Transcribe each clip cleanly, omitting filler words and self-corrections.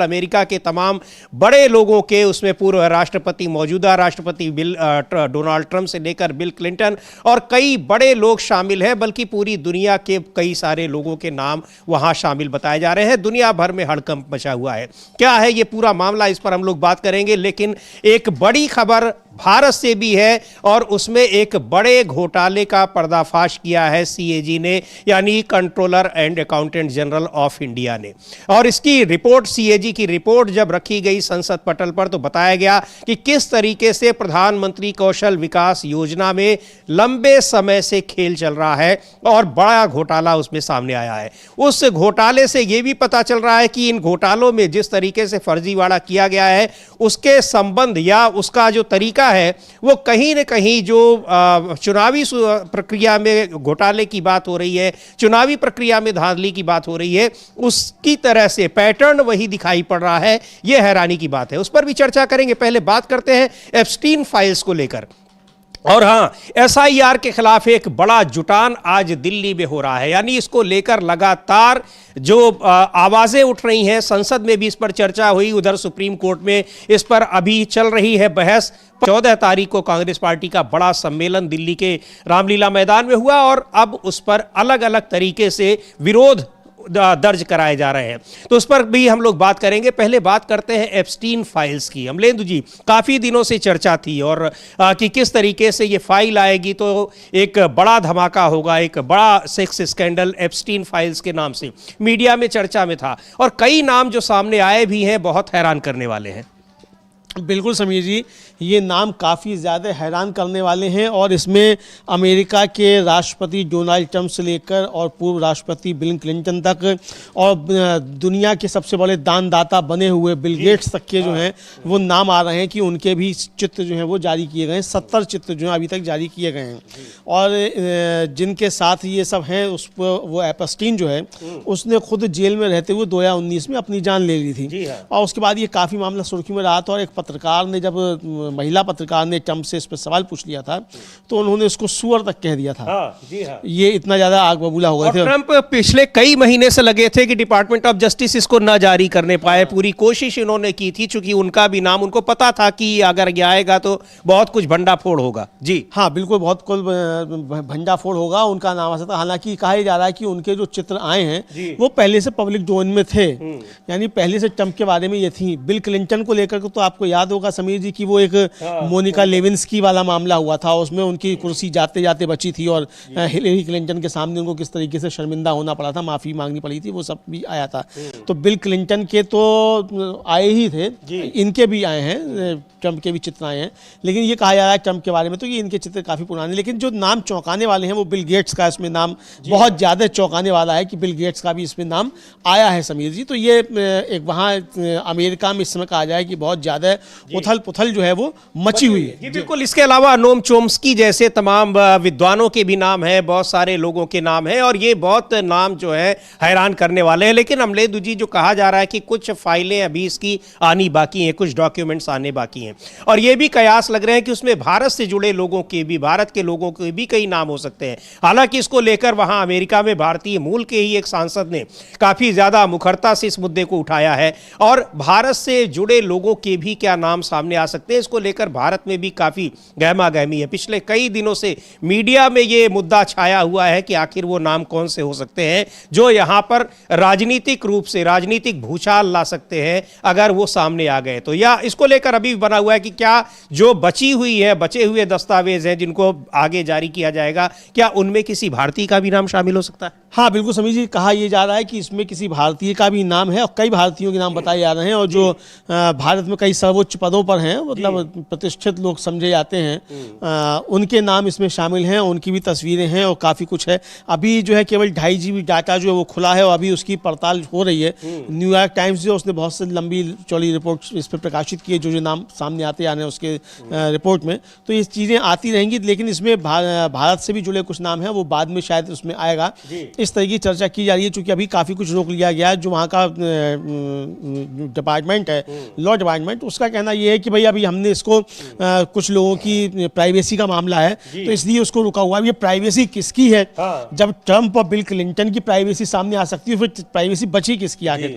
America के तमाम बड़े लोगों के, उसमें पूर्व राष्ट्रपति, मौजूदा राष्ट्रपति डोनाल्ड ट्रंप से लेकर बिल क्लिंटन और कई बड़े लोग शामिल हैं, बल्कि पूरी दुनिया के कई सारे लोगों के नाम वहां शामिल बताए जा रहे हैं। दुनिया भर में हड़कंप मचा हुआ है। क्या है ये पूरा मामला, इस पर हम लोग बात करेंगे, लेकिन एक बड़ी खबर भारत से भी है और उसमें एक बड़े घोटाले का पर्दाफाश किया है सीएजी ने, यानी controller and accountant general of India ने। और इसकी रिपोर्ट, सीएजी की रिपोर्ट जब रखी गई संसद पटल पर, तो बताया गया कि किस तरीके से प्रधानमंत्री कौशल विकास योजना में लंबे समय से खेल चल रहा है और बड़ा घोटाला उसमें सामने आया है। उस घोटाले से यह भी पता चल रहा है कि इन घोटालों में जिस तरीके से फर्जीवाड़ा किया गया है, उसके संबंध या उसका जो तरीका है वो कहीं न कहीं जो चुनावी प्रक्रिया में घोटाले की बात हो रही है, चुनावी प्रक्रिया में धांधली की बात हो रही है, उसकी तरह से पैटर्न वही दिखाई पड़ रहा है। यह हैरानी की बात है, उस पर भी चर्चा करेंगे। पहले बात करते हैं एप्स्टीन फाइल्स को लेकर। और हाँ, एसआईआर के खिलाफ एक बड़ा जुटान आज दिल्ली में हो रहा है, यानी इसको लेकर लगातार जो आवाजें उठ रही हैं। संसद में भी इस पर चर्चा हुई, उधर सुप्रीम कोर्ट में इस पर अभी चल रही है बहस। 14 तारीख को कांग्रेस पार्टी का बड़ा सम्मेलन दिल्ली के रामलीला मैदान में हुआ और अब उस पर अलग अलग तरीके से विरोध दर्ज कराए जा रहे हैं, तो उस पर भी हम लोग बात करेंगे। पहले बात करते हैं एप्स्टीन फाइल्स की। अमलेंदु जी, काफी दिनों से चर्चा थी और कि किस तरीके से ये फाइल आएगी तो एक बड़ा धमाका होगा, एक बड़ा सेक्स स्कैंडल एप्स्टीन फाइल्स के नाम से मीडिया में चर्चा में था और कई नाम जो सामने आए भी हैं, बहुत हैरान करने वाले हैं। बिल्कुल समीर जी, ये नाम काफ़ी ज़्यादा हैरान करने वाले हैं और इसमें अमेरिका के राष्ट्रपति डोनाल्ड ट्रंप से लेकर और पूर्व राष्ट्रपति बिल क्लिंटन तक और दुनिया के सबसे बड़े दानदाता बने हुए बिल गेट्स तक के जो हैं वो नाम आ रहे हैं कि उनके भी चित्र जो हैं वो जारी किए गए हैं। 70 चित्र जो हैं अभी तक जारी किए गए हैं और जिनके साथ ये सब हैं, उस पर वो एप्स्टीन जो है उसने खुद जेल में रहते हुए 2019 में अपनी जान ले ली थी और उसके बाद ये काफ़ी मामला सुर्खी में रहा था। और एक पत्रकार ने, जब महिला पत्रकार ने ट्रंप से इस पर सवाल पूछ लिया था तो उन्होंने उसको सुअर तक कह दिया था। जी हाँ। ये इतना ज्यादा आग बबूला हो गए थे। ट्रंप पिछले कई महीने से लगे थे कि डिपार्टमेंट ऑफ जस्टिस इसको न जारी करने पाए। पूरी कोशिश इन्होंने की थी, चूंकि उनका भी नाम, उनको पता था कि अगर ये आएगा तो बहुत कुछ भंडाफोड़ होगा। जी हाँ, बिल्कुल, बहुत कुछ भंडाफोड़ होगा, उनका नाम आ सकता। हालांकि कहा जा रहा है कि उनके जो चित्र आए हैं वो पहले से पब्लिक डोमेन में थे, यानी पहले से ट्रंप के बारे में ये थी। बिल क्लिंटन को लेकर तो आपको याद होगा समीर जी कि वो एक मोनिका लेविंस्की वाला मामला हुआ था, उसमें उनकी कुर्सी जाते जाते बची थी और हिलेरी क्लिंटन के सामने उनको किस तरीके से शर्मिंदा होना पड़ा था, माफी मांगनी पड़ी थी, वो सब भी आया था। तो बिल क्लिंटन के तो आए ही थे, इनके भी आए हैं, ट्रंप के भी चित्र आए हैं। लेकिन ये कहा जा रहा है ट्रंप के बारे में तो ये इनके चित्र काफी पुराने, लेकिन जो नाम चौंकाने वाले हैं वो बिल गेट्स का इसमें नाम बहुत ज्यादा चौंकाने वाला है कि बिल गेट्स का भी इसमें नाम आया है समीर जी। तो ये एक वहाँ अमेरिका में इस समय कहा जाए कि बहुत ज्यादा उथल पुथल जो है वो मची हुई है। जी बिल्कुल। इसके अलावा नोम चोम्स्की जैसे तमाम विद्वानों के भी नाम हैं, बहुत सारे लोगों के नाम हैं और ये बहुत नाम जो है हैरान करने वाले हैं। लेकिन अमलेदु जी, जो कहा जा रहा है कि कुछ फाइलें अभी इसकी आनी बाकी हैं, कुछ डॉक्यूमेंट्स आने बाकी हैं और ये भी कयास लग रहे हैं कि उसमें भारत से जुड़े लोगों के भी, भारत के लोगों के भी कई नाम हो सकते हैं। हालांकि इसको लेकर वहां अमेरिका में भारतीय मूल के ही एक सांसद ने काफी ज्यादा मुखरता से इस मुद्दे को उठाया है और भारत से जुड़े लोगों के भी क्या नाम सामने आ सकते हैं, इसको लेकर भारत में भी काफी गहमा गहमी है। पिछले कई दिनों से मीडिया में यह मुद्दा छाया हुआ है कि आखिर वो नाम कौन से हो सकते हैं जो यहां पर राजनीतिक रूप से राजनीतिक भूचाल ला सकते हैं अगर वो सामने आ गए तो। या इसको लेकर अभी बना हुआ है कि क्या जो बची हुई है, बचे हुए दस्तावेज हैं जिनको आगे जारी किया जाएगा, क्या उनमें किसी भारतीय का भी नाम शामिल हो सकता है? हाँ बिल्कुल समीर जी, कहा यह जा रहा है कि इसमें किसी भारतीय का भी नाम है और कई भारतीयों के नाम बताए जा रहे हैं और जो भारत में कई सर्वोच्च पदों पर हैं, मतलब प्रतिष्ठित लोग समझे जाते हैं, उनके नाम इसमें शामिल हैं, उनकी भी तस्वीरें हैं और काफ़ी कुछ है। अभी जो है केवल 2.5 GB डाटा जो है वो खुला है और अभी उसकी पड़ताल हो रही है। न्यूयॉर्क टाइम्स जो उसने बहुत से लंबी चौड़ी रिपोर्ट इस पर प्रकाशित की है, जो नाम सामने आते आ रहे हैं उसके रिपोर्ट में, तो ये चीज़ें आती रहेंगी। लेकिन इसमें भारत से भी जुड़े कुछ नाम हैं, वो बाद में शायद उसमें आएगा। इस तरह की चर्चा की जा रही है, चूंकि अभी काफ़ी कुछ रोक लिया गया है। जो वहाँ का डिपार्टमेंट है, लॉ डिपार्टमेंट, उसका कहना ये है कि भाई अभी हमने इसको कुछ लोगों की प्राइवेसी का मामला है तो इसलिए उसको रुका हुआ है। ये प्राइवेसी किसकी है? जब ट्रंप और बिल क्लिंटन की प्राइवेसी सामने आ सकती है, फिर प्राइवेसी बची किसकी आगे?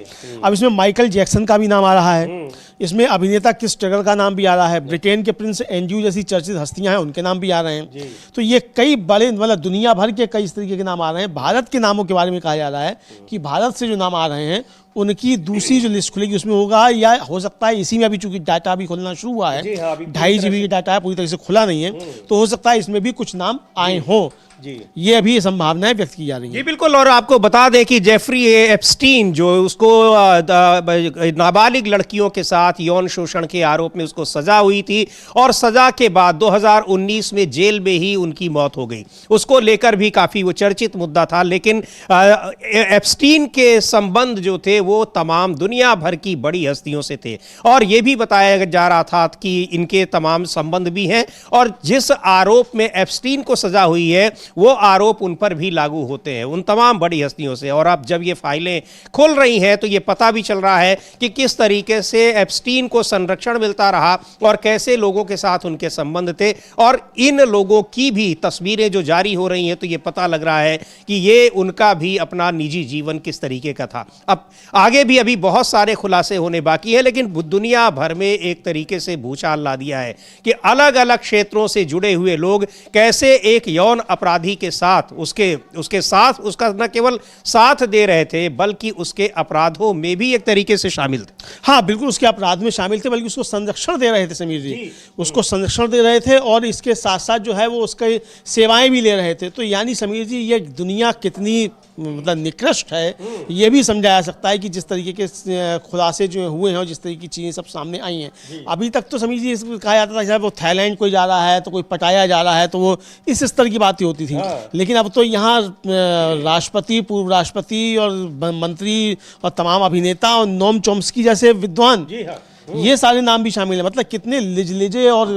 अब इसमें माइकल जैक्सन का भी नाम आ रहा है, इसमें अभिनेता क्रिस टगर का नाम भी आ रहा है, ब्रिटेन के प्रिंस एंड्रयू जैसी चर्चित हस्तियां हैं उनके नाम भी आ रहे हैं। तो ये कई बड़े, मतलब दुनिया भर के कई इस तरीके के नाम आ रहे हैं। भारत के नामों के बारे में कहा जा रहा है कि भारत से जो नाम आ रहे हैं उनकी दूसरी जो लिस्ट खुलेगी उसमें होगा, या हो सकता है इसी में अभी चूंकि डाटा भी खुलना शुरू हुआ है, 2.5 GB की डाटा है, पूरी तरह से खुला नहीं है, तो हो सकता है इसमें भी कुछ नाम आए हों। ये अभी संभावनाएं व्यक्त की जा रही हैं। जी बिल्कुल। और आपको बता दें कि जेफरी एप्स्टीन, जो उसको नाबालिग लड़कियों के साथ यौन शोषण के आरोप में उसको सजा हुई थी और सजा के बाद 2019 में जेल में ही उनकी मौत हो गई, उसको लेकर भी काफी वो चर्चित मुद्दा था। लेकिन एप्स्टीन के संबंध जो थे वो तमाम दुनिया भर की बड़ी हस्तियों से थे और ये भी बताया जा रहा था कि इनके तमाम संबंध भी हैं और जिस आरोप में एप्स्टीन को सजा हुई है वो आरोप उन पर भी लागू होते हैं, उन तमाम बड़ी हस्तियों से। और अब जब ये फाइलें खुल रही हैं तो ये पता भी चल रहा है कि किस तरीके से एप्स्टीन को संरक्षण मिलता रहा और कैसे लोगों के साथ उनके संबंध थे। और इन लोगों की भी तस्वीरें जो जारी हो रही हैं तो ये पता लग रहा है कि ये उनका भी अपना निजी जीवन किस तरीके का था। अब आगे भी अभी बहुत सारे खुलासे होने बाकी हैं, लेकिन दुनिया भर में एक तरीके से भूचाल ला दिया है कि अलग अलग क्षेत्रों से जुड़े हुए लोग कैसे एक यौन अपराधी के साथ उसके साथ उसका न केवल साथ दे रहे थे बल्कि उसके अपराधों में भी एक तरीके से शामिल थे। हाँ बिल्कुल, उसके अपराध में शामिल थे, बल्कि उसको संरक्षण दे रहे थे समीर जी, उसको संरक्षण दे रहे थे और इसके साथ साथ जो है वो उसकी सेवाएं भी ले रहे थे। तो यानी समीर जी ये दुनिया कितनी मतलब निकृष्ट है ये भी समझाया सकता है कि जिस तरीके के खुलासे जो हुए हैं और जिस तरीके की चीज़ें सब सामने आई हैं। अभी तक तो समीर जी कहा जाता था वो थाईलैंड कोई जा रहा है तो कोई पटाया जा रहा है, तो वो इस स्तर की बातें होती थी। लेकिन अब तो यहाँ राष्ट्रपति, पूर्व राष्ट्रपति और मंत्री और तमाम अभिनेता और नोम चॉम्स्की जैसे विद्वान, ये सारे नाम भी शामिल हैं। मतलब कितने लिजे और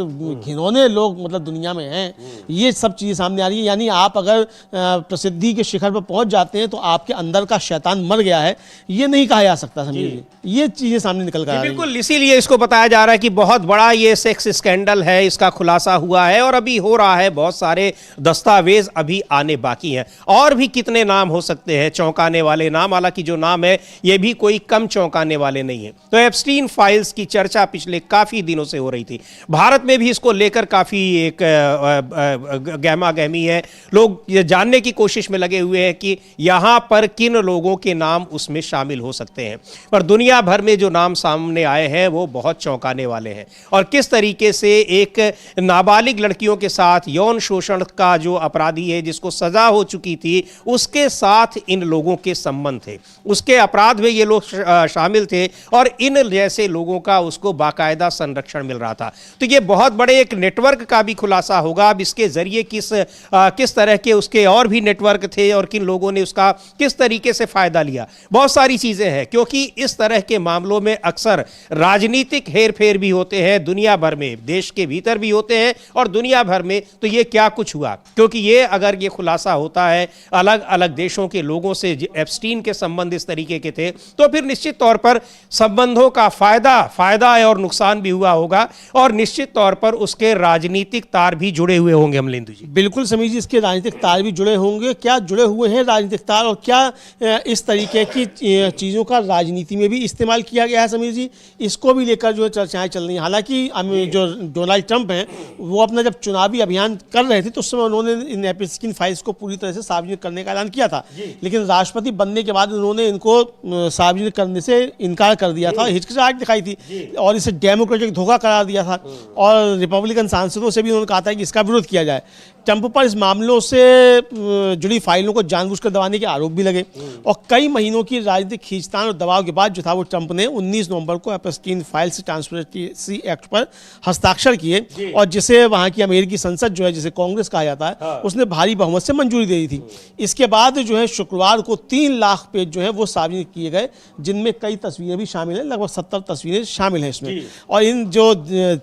घिनौने लोग मतलब दुनिया में हैं, ये सब चीज़ें सामने आ रही है। यानी आप अगर प्रसिद्धि के शिखर पर पहुंच जाते हैं तो आपके अंदर का शैतान मर गया है, ये नहीं कहा जा सकता समझिए। ये चीज़ें सामने निकल कर आ रही हैं। बिल्कुल, इसीलिए इसको बताया जा रहा है कि बहुत बड़ा ये सेक्स स्कैंडल है, इसका खुलासा हुआ है और अभी हो रहा है। बहुत सारे दस्तावेज अभी आने बाकी हैं और भी कितने नाम हो सकते हैं, चौंकाने वाले नाम। हालांकि जो नाम है ये भी कोई कम चौंकाने वाले नहीं है। तो एप्स्टीन फाइल्स की चर्चा पिछले काफी दिनों से हो रही थी, भारत में भी इसको लेकर काफी एक गहमा गहमी है। लोग ये जानने की कोशिश में लगे हुए हैं कि यहां पर किन लोगों के नाम उसमें शामिल हो सकते हैं। पर दुनिया भर में जो नाम सामने आए हैं वो बहुत चौंकाने वाले हैं और किस तरीके से एक नाबालिग लड़कियों के साथ यौन शोषण का जो अपराधी है जिसको सजा हो चुकी थी उसके साथ इन लोगों के संबंध थे, उसके अपराध में ये लोग शामिल थे और इन जैसे लोगों का उसको बाकायदा संरक्षण मिल रहा था। तो ये बहुत बड़े एक नेटवर्क का भी खुलासा होगा। अब इसके जरिए किस तरह के उसके और भी नेटवर्क थे और किन लोगों ने उसका किस तरीके से फायदा लिया, बहुत सारी चीजें हैं। क्योंकि इस तरह के मामलों में अक्सर राजनीतिक हेरफेर भी होते हैं, दुनिया भर में, देश के भीतर भी होते हैं और दुनिया भर में। तो ये क्या कुछ हुआ, क्योंकि ये अगर ये खुलासा होता है अलग अलग देशों के लोगों से, एप्स्टीन के संबंध इस तरीके के थे, तो फिर निश्चित तौर पर संबंधों का फायदा है और नुकसान भी हुआ होगा और निश्चित तौर पर उसके राजनीतिक तार भी जुड़े हुए होंगे। अमलेंदु जी बिल्कुल समीर जी, इसके राजनीतिक तार भी जुड़े होंगे। क्या जुड़े हुए हैं राजनीतिक तार और क्या इस तरीके की चीज़ों का राजनीति में भी इस्तेमाल किया गया है समीर जी, इसको भी लेकर जो चर्चाएं चल रही हैं। हालांकि जो डोनाल्ड ट्रंप हैं वो अपना जब चुनावी अभियान कर रहे थे तो उस समय उन्होंने इन एप्स्टीन फाइल्स को पूरी तरह से सार्वजनिक करने का ऐलान किया था, लेकिन राष्ट्रपति बनने के बाद उन्होंने इनको सार्वजनिक करने से इनकार कर दिया था, हिचकिचाहट दिखाई थी और इसे डेमोक्रेटिक धोखा करार दिया था और रिपब्लिकन सांसदों से भी उन्होंने कहा था कि इसका विरोध किया जाए। ट्रंप पर इस मामलों से जुड़ी फाइलों को जानबूझकर दबाने के आरोप भी लगे और कई महीनों की राजनीतिक खींचतान और दबाव के बाद जो था वो ट्रंप ने 19 नवंबर को एप्स्टीन फाइल्स ट्रांसपेरेंसी एक्ट पर हस्ताक्षर किए और जिसे वहां की अमेरिकी संसद जो है, जिसे कांग्रेस कहा जाता है, उसने भारी बहुमत से मंजूरी दे दी थी। इसके बाद जो है शुक्रवार को 3 लाख पेज जो है वो सार्वजनिक किए गए, जिनमें कई तस्वीरें भी शामिल हैं, लगभग 70 तस्वीरें शामिल है इसमें। और इन जो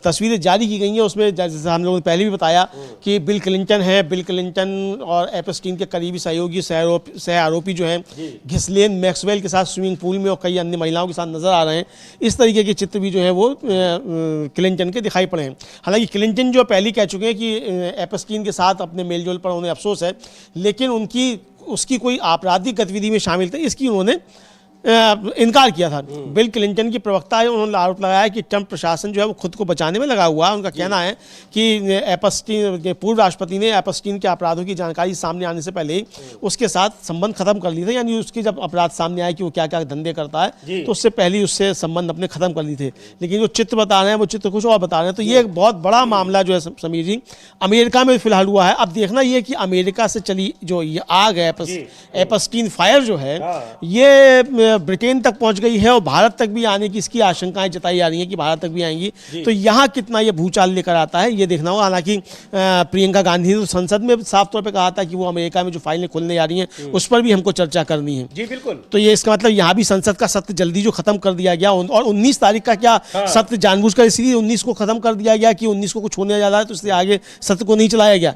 तस्वीरें जारी की गई हैं उसमें जैसे हम लोगों ने पहले भी बताया कि बिल क्लिंटन है, बिल क्लिंटन और एपस्टीन के करीबी सहयोगी सह आरोपी जो हैं घिसलेन मैक्सवेल के साथ स्विमिंग पूल में और कई अन्य महिलाओं के साथ नजर आ रहे हैं। इस तरीके के चित्र भी जो है वो क्लिंटन के दिखाई पड़े हैं। हालांकि क्लिंटन जो पहले कह चुके हैं कि एपस्टीन के साथ अपने मेलजोल पर उन्हें अफसोस है, लेकिन उसकी कोई आपराधिक गतिविधि में शामिल थे इसकी उन्होंने इनकार किया था। बिल क्लिंटन की प्रवक्ता है, उन्होंने आरोप लगाया कि ट्रंप प्रशासन जो है वो खुद को बचाने में लगा हुआ है। उनका कहना है कि एपस्टीन पूर्व राष्ट्रपति ने एपस्टीन के अपराधों की जानकारी सामने आने से पहले ही उसके साथ संबंध खत्म कर लिए थे, यानी उसके जब अपराध सामने आए कि वो क्या क्या धंधे करता है तो उससे पहले ही उससे संबंध अपने खत्म कर लिए थे। लेकिन जो चित्र बता रहे हैं वो चित्र कुछ और बता रहे हैं। तो ये एक बहुत बड़ा मामला जो है समीर जी अमेरिका में फिलहाल हुआ है। अब देखना ये कि अमेरिका से चली जो ये आग है एपस्टीन फायर जो है ये ब्रिटेन तक पहुंच गई है और भारत तक भी आने की इसकी आशंकाएं जताई जा रही हैं कि भारत तक भी आएंगी। तो यहाँ कितना ये भूचाल लेकर आता है ये देखना होगा। हालांकि प्रियंका गांधी ने तो संसद में साफ तौर पे कहा था कि वो अमेरिका में जो फाइलें खुलने जा रही हैं उस पर भी हमको चर्चा करनी है। जी बिल्कुल। तो ये इसका मतलब यहाँ भी संसद का सत्र जल्दी जो खत्म कर दिया गया और 19 तारीख का क्या सत्र जानबूझकर इसलिए 19 को खत्म कर दिया गया कि 19 को कुछ होने जा रहा है तो इसलिए आगे सत्र को नहीं चलाया गया।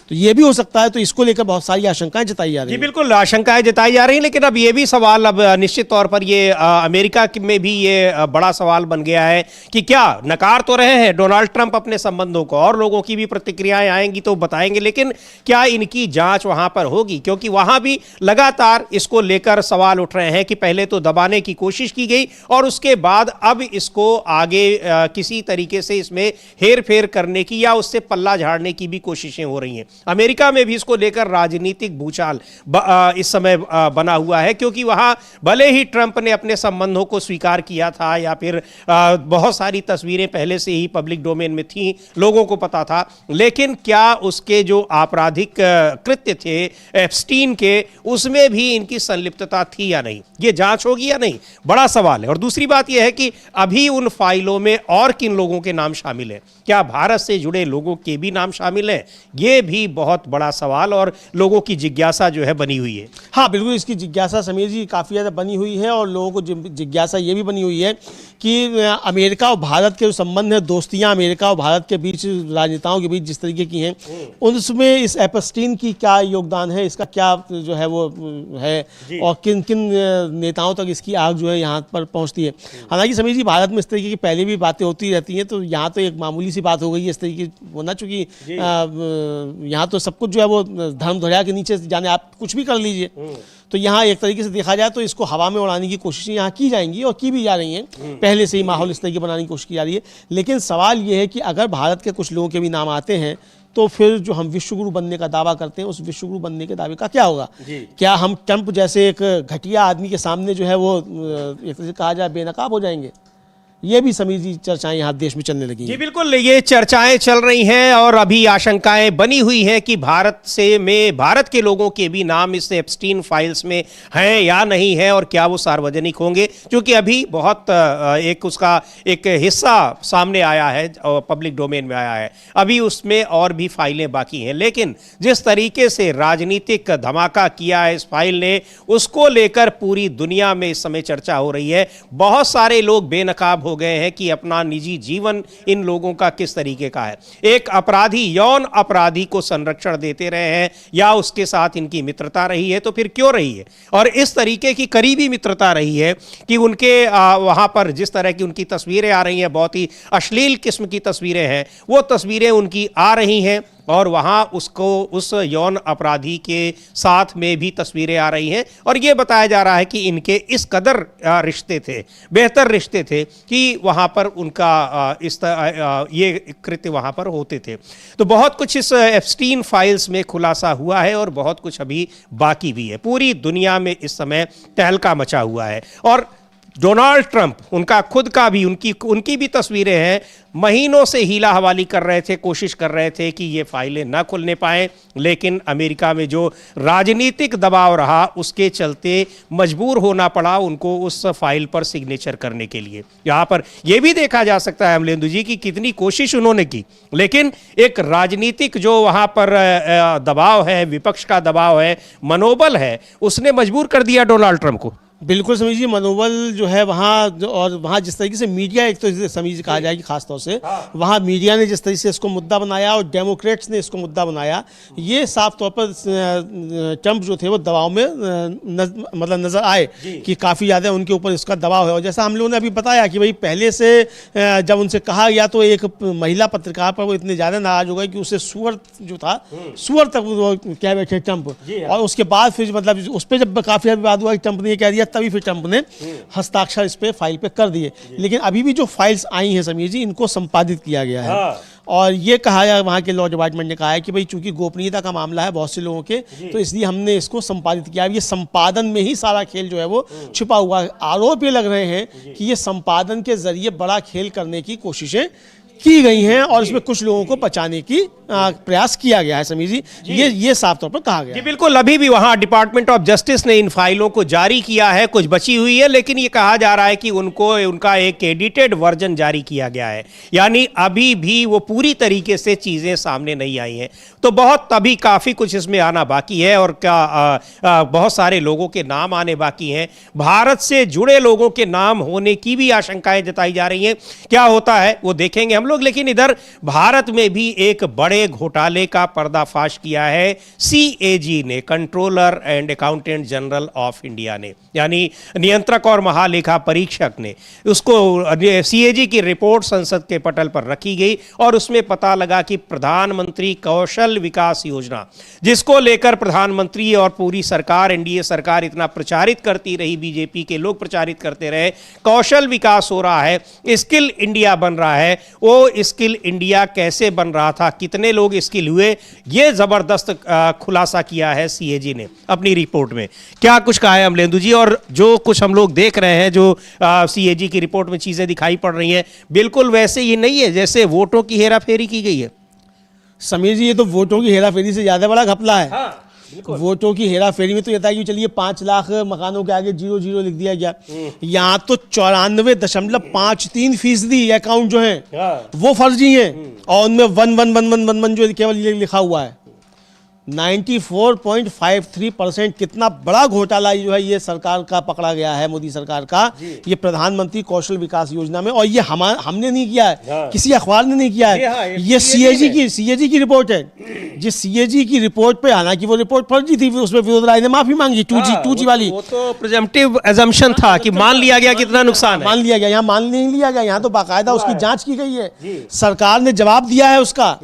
तो ये भी हो सकता है। तो इसको लेकर बहुत सारी आशंकाएं जताई जा रही है। बिल्कुल आशंकाएं जताई जा रही है। लेकिन अब ये भी सवाल अब निश्चित तौर पर ये अमेरिका में भी ये बड़ा सवाल बन गया है कि क्या नकार तो रहे हैं डोनाल्ड ट्रंप अपने संबंधों को, और लोगों की भी प्रतिक्रियाएं आएंगी तो बताएंगे, लेकिन क्या इनकी जांच वहां पर होगी? क्योंकि वहां भी लगातार इसको लेकर सवाल उठ रहे हैं कि पहले तो दबाने की कोशिश की गई और उसके बाद अब इसको आगे किसी तरीके से इसमें हेर फेर करने की या उससे पल्ला झाड़ने की भी कोशिशें हो रही हैं। अमेरिका में भी इसको लेकर राजनीतिक भूचाल इस समय बना हुआ है, क्योंकि वहां भले ही ट्रंप ने अपने संबंधों को स्वीकार किया था या फिर बहुत सारी तस्वीरें पहले से ही पब्लिक डोमेन में थी, लोगों को पता था, लेकिन क्या उसके जो आपराधिक कृत्य थे एप्स्टीन के उसमें भी इनकी संलिप्तता थी या नहीं, ये जांच होगी या नहीं, बड़ा सवाल है। और दूसरी बात यह है कि अभी उन फाइलों में और किन लोगों के नाम शामिल हैं, क्या भारत से जुड़े लोगों के भी नाम शामिल हैं, ये भी बहुत बड़ा सवाल और लोगों की जिज्ञासा जो है बनी हुई है। हाँ बिल्कुल, इसकी जिज्ञासा समीर जी काफ़ी ज़्यादा बनी हुई है और लोगों को जिज्ञासा ये भी बनी हुई है कि अमेरिका और भारत के जो संबंध है, दोस्तियां अमेरिका और भारत के बीच, राजनेताओं के बीच जिस तरीके की हैं, उनमें इस एपस्टीन की क्या योगदान है, इसका क्या जो है वो है और किन किन नेताओं तक इसकी आग जो है यहाँ पर पहुँचती है। हालांकि समीर जी भारत में इस तरीके की पहले भी बातें होती रहती हैं, तो यहाँ तो एक मामूली सी बात हो गई है इस तरीके होना, चूँकि यहाँ तो सब कुछ जो है वो धर्म ध्वजा के नीचे जाने आप कुछ भी कर लीजिए। तो यहाँ एक तरीके से देखा जाए तो इसको हवा में उड़ाने की कोशिशें यहाँ की जाएंगी और की भी जा रही हैं। पहले से ही माहौल इस तरीके बनाने की कोशिश की जा रही है। लेकिन सवाल ये है कि अगर भारत के कुछ लोगों के भी नाम आते हैं तो फिर जो हम विश्वगुरु बनने का दावा करते हैं, उस विश्वगुरु बनने के दावे का क्या होगा? क्या हम ट्रंप जैसे एक घटिया आदमी के सामने जो है वो एक तरह से कहा जाए बेनकाब हो जाएंगे? ये भी समीर जी चर्चाएं यहाँ देश में चलने लगी हैं। जी बिल्कुल, ये चर्चाएं चल रही हैं और अभी आशंकाएं बनी हुई हैं कि भारत के लोगों के भी नाम इस एप्स्टीन फाइल्स में हैं या नहीं है और क्या वो सार्वजनिक होंगे, क्योंकि अभी बहुत उसका एक हिस्सा सामने आया है और पब्लिक डोमेन में आया है, अभी उसमें और भी फाइलें बाकी हैं। लेकिन जिस तरीके से राजनीतिक धमाका किया है इस फाइल ने, उसको लेकर पूरी दुनिया में इस समय चर्चा हो रही है। बहुत सारे लोग बेनकाब हो गए हैं कि अपना निजी जीवन इन लोगों का किस तरीके का है। एक अपराधी, यौन अपराधी को संरक्षण देते रहे हैं या उसके साथ इनकी मित्रता रही है, तो फिर क्यों रही है? और इस तरीके की करीबी मित्रता रही है कि उनके वहां पर जिस तरह की उनकी तस्वीरें आ रही हैं, बहुत ही अश्लील किस्म की तस्वीरें हैं, वो तस्वीरें उनकी आ रही हैं और वहाँ उसको उस यौन अपराधी के साथ में भी तस्वीरें आ रही हैं और ये बताया जा रहा है कि इनके इस कदर रिश्ते थे, बेहतर रिश्ते थे कि वहाँ पर उनका ये कृत्य वहाँ पर होते थे। तो बहुत कुछ इस एप्स्टीन फाइल्स में खुलासा हुआ है और बहुत कुछ अभी बाकी भी है। पूरी दुनिया में इस समय तहलका मचा हुआ है और डोनाल्ड ट्रंप, उनका खुद का भी उनकी भी तस्वीरें हैं, महीनों से हीला हवाली कर रहे थे, कोशिश कर रहे थे कि ये फाइलें ना खुलने पाएं, लेकिन अमेरिका में जो राजनीतिक दबाव रहा उसके चलते मजबूर होना पड़ा उनको उस फाइल पर सिग्नेचर करने के लिए। यहाँ पर यह भी देखा जा सकता है अमलेंदु जी की कितनी कोशिश उन्होंने की, लेकिन एक राजनीतिक जो वहाँ पर दबाव है, विपक्ष का दबाव है, मनोबल है, उसने मजबूर कर दिया डोनाल्ड ट्रंप को। बिल्कुल समीर जी, मनोबल जो है वहाँ और वहाँ जिस तरीके से मीडिया, एक तो समीर जी कहा जाएगी खास तौर से, वहाँ मीडिया ने जिस तरीके से इसको मुद्दा बनाया और डेमोक्रेट्स ने इसको मुद्दा बनाया, ये साफ तौर पर ट्रंप जो थे वो दबाव में मतलब नजर आए कि काफ़ी ज़्यादा उनके ऊपर इसका दबाव है। और जैसा हम लोगों ने अभी बताया कि भाई पहले से जब उनसे कहा गया तो एक महिला पत्रकार पर वो इतने ज़्यादा नाराज हो गए कि उसे सुअर जो था, सुअर तक वो कह बैठे ट्रंप। और उसके बाद फिर मतलब उस पर जब काफ़ी विवाद हुआ कि ट्रंप ने कह दिया, तभी फिर ट्रंप ने हस्ताक्षर इस पे फाइल पे कर दिए। लेकिन अभी भी जो फाइल्स आई हैं समीर जी, इनको संपादित किया गया है। और ये कहा है, वहाँ के लॉ डिपार्टमेंट ने कहा है कि भाई चूंकि गोपनीयता का मामला है बहुत से लोगों के, तो इसलिए हमने इसको संपादित किया। ये संपादन में ही सारा खेल जो है वो छुपा हुआ है। आरोप ये लग रहे हैं कि ये संपादन के जरिए बड़ा खेल करने की कोशिशें की गई हैं और इसमें कुछ लोगों को बचाने की प्रयास किया गया है समीर जी। ये साफ तौर पर कहा गया जी। बिल्कुल, अभी भी वहां डिपार्टमेंट ऑफ जस्टिस ने इन फाइलों को जारी किया है, कुछ बची हुई है, लेकिन ये कहा जा रहा है कि उनका एक एडिटेड वर्जन जारी किया गया है, यानी अभी भी वो पूरी तरीके से चीजें सामने नहीं आई हैं। तो बहुत अभी काफी कुछ इसमें आना बाकी है और बहुत सारे लोगों के नाम आने बाकी हैं। भारत से जुड़े लोगों के नाम होने की भी आशंकाएं जताई जा रही हैं। क्या होता है वो देखेंगे हम लोग। लेकिन इधर भारत में भी एक बड़े घोटाले का पर्दाफाश किया है सीएजी ने, controller and accountant general of India ने, यानी नियंत्रक और महालेखा परीक्षक ने। उसको सीएजी की रिपोर्ट संसद के पटल पर रखी गई और उसमें पता लगा कि प्रधानमंत्री कौशल विकास योजना, जिसको लेकर प्रधानमंत्री और पूरी सरकार, एनडीए सरकार इतना प्रचारित करती रही, बीजेपी के लोग प्रचारित करते रहे, कौशल विकास हो रहा है, स्किल इंडिया बन रहा है। वो स्किल इंडिया कैसे बन रहा था, कितने लोग स्किल हुए, ये जबरदस्त खुलासा किया है सीएजी ने अपनी रिपोर्ट में। क्या कुछ कहा है अमलेंदु जी? और जो कुछ हम लोग देख रहे हैं, जो सीएजी की रिपोर्ट में चीजें दिखाई पड़ रही हैं, बिल्कुल वैसे ये नहीं है जैसे वोटों की हेराफेरी की गई है। समीर जी, ये तो वोटों की हेराफेरी से ज्यादा बड़ा घपला है। वोटों की हेराफेरी में तो ये था कि चलिए 5 लाख मकानों के आगे 0 लिख दिया गया। यहाँ तो 94.53% अकाउंट जो है वो फर्जी है और उनमें 11111 जो केवल ये लिखा हुआ है। 94.53%। कितना बड़ा घोटाला जो है ये सरकार का पकड़ा गया है, मोदी सरकार का, ये प्रधानमंत्री कौशल विकास योजना में। और ये हमने नहीं किया है, किसी अखबार ने नहीं किया है, ये सीएजी की रिपोर्ट है। जिस सीएजी की रिपोर्ट पे, हालांकि वो रिपोर्ट फर्जी थी, उसमें विरोध राय ने माफी मांगी, 2G वाली। वो तो प्रिजम्पटिव अजम्पशन था कि मान लिया गया कितना नुकसान है। मान लिया गया, यहाँ मान नहीं लिया गया, यहाँ तो बाकायदा उसकी जांच की गई है। सरकार ने जवाब दिया है उसका,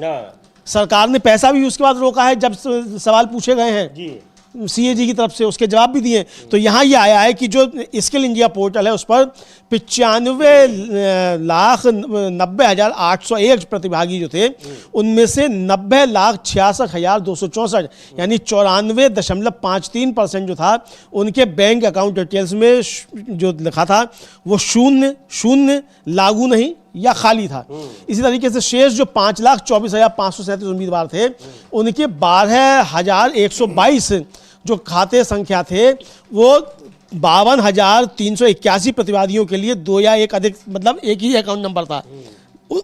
सरकार ने पैसा भी उसके बाद रोका है जब सवाल पूछे गए हैं सीएजी की तरफ से, उसके जवाब भी दिए। तो यहाँ ये आया है कि जो स्किल इंडिया पोर्टल है उस पर 95,90,801 प्रतिभागी जो थे, उनमें से 90,66,264 यानी 94.53% जो था, उनके बैंक अकाउंट डिटेल्स में जो लिखा था वो शून्य लागू नहीं या खाली था। इसी तरीके से शेष जो 5,24,537 उम्मीदवार थे, उनके 12,122 जो खाते संख्या थे, वो 52,381 प्रतिवादियों के लिए 2 या एक अधिक, मतलब एक ही अकाउंट नंबर था,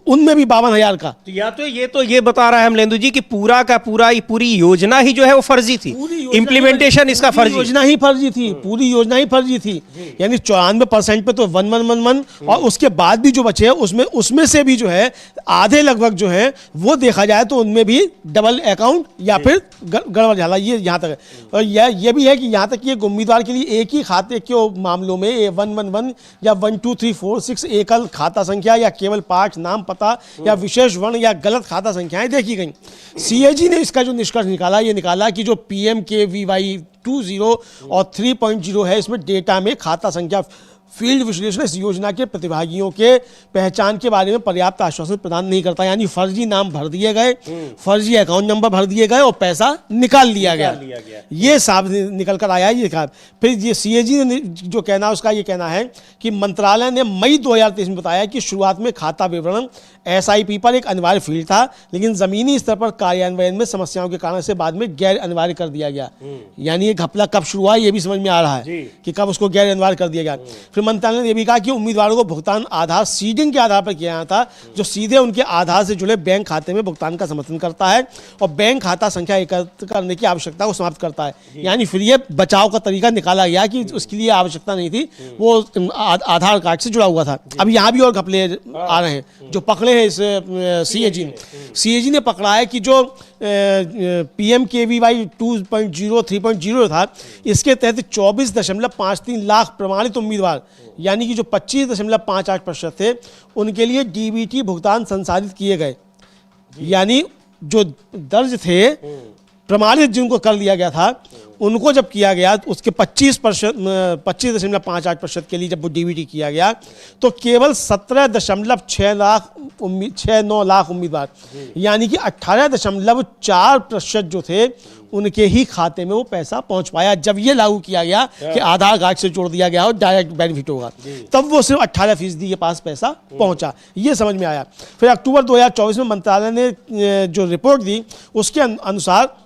उनमें भी 52,000 का। तो या तो ये बता रहा है अमलेंदु जी कि पूरा का पूरा पूरी योजना ही जो है वो फर्जी थी, इम्प्लीमेंटेशन इसका फर्जी, योजना ही फर्जी थी, पूरी योजना ही फर्जी थी। यानी 94% पे तो 1111 और उसके बाद भी जो बचे हैं उसमें से भी जो है आधे लगभग जो है वो देखा जाए तो उनमें भी डबल अकाउंट या फिर गड़बड़ झाला, ये यहाँ तक है। और ये भी है कि यहाँ तक कि एक उम्मीदवार के लिए एक ही खाते के मामलों में 111 या 12346 एकल खाता संख्या या केवल 5 नाम, पता या विशेष वर्ण या गलत खाता संख्याएं देखी गई। सीएजी ने इसका जो निष्कर्ष निकाला कि जो PMKVY 20 और 3.0 है, इसमें डेटा में खाता संख्या फील्ड विश्लेषण इस योजना के प्रतिभागियों के पहचान के बारे में पर्याप्त आश्वासन प्रदान नहीं करता। यानी फर्जी नाम भर दिए गए, फर्जी अकाउंट नंबर भर दिए गए और पैसा निकाल लिया गया। ये साफ निकल कर आया है। ये फिर ये सीएजी ने जो कहना, उसका ये कहना है कि मंत्रालय ने मई 2023 में बताया कि शुरुआत में खाता विवरण SIP पर एक अनिवार्य फील्ड था, लेकिन जमीनी स्तर पर कार्यान्वयन में समस्याओं के कारण से बाद में गैर अनिवार्य कर दिया गया। यानी ये घपला कब शुरू हुआ ये भी समझ में आ रहा है कि कब उसको गैर अनिवार्य कर दिया गया। फिर मंत्रालय ने यह भी कहा कि उम्मीदवारों को भुगतान आधार सीडिंग के आधार पर किया जाता, जो सीधे उनके आधार से जुड़े बैंक खाते में भुगतान का समर्थन करता है और बैंक खाता संख्या एकत्र करने की आवश्यकता को समाप्त करता है। यानी फिर ये बचाव का तरीका निकाला गया कि उसके लिए आवश्यकता नहीं थी, वो आधार कार्ड से जुड़ा हुआ था। अब यहाँ भी और घपले आ रहे हैं जो पकड़े हैं इस सीएजी ने पकड़ा है कि जो PMKVY 2.0 3.0 था, इसके तहत 24.53 लाख प्रमाणित उम्मीदवार यानी कि जो 25.58% थे उनके लिए DBT भुगतान संसाधित किए गए। यानी जो दर्ज थे प्रमाणित जिनको कर लिया गया था उनको जब किया गया उसके 25.58% के लिए जब वो DBT किया गया तो केवल 17.69 लाख उम्मीदवार यानी कि 18.4% जो थे उनके ही खाते में वो पैसा पहुंच पाया। जब ये लागू किया गया कि आधार कार्ड से जोड़ दिया गया और डायरेक्ट बेनिफिट होगा, तब वो सिर्फ 18% के पास पैसा पहुंचा, ये समझ में आया। फिर अक्टूबर 2024 में मंत्रालय ने जो रिपोर्ट दी उसके अनुसार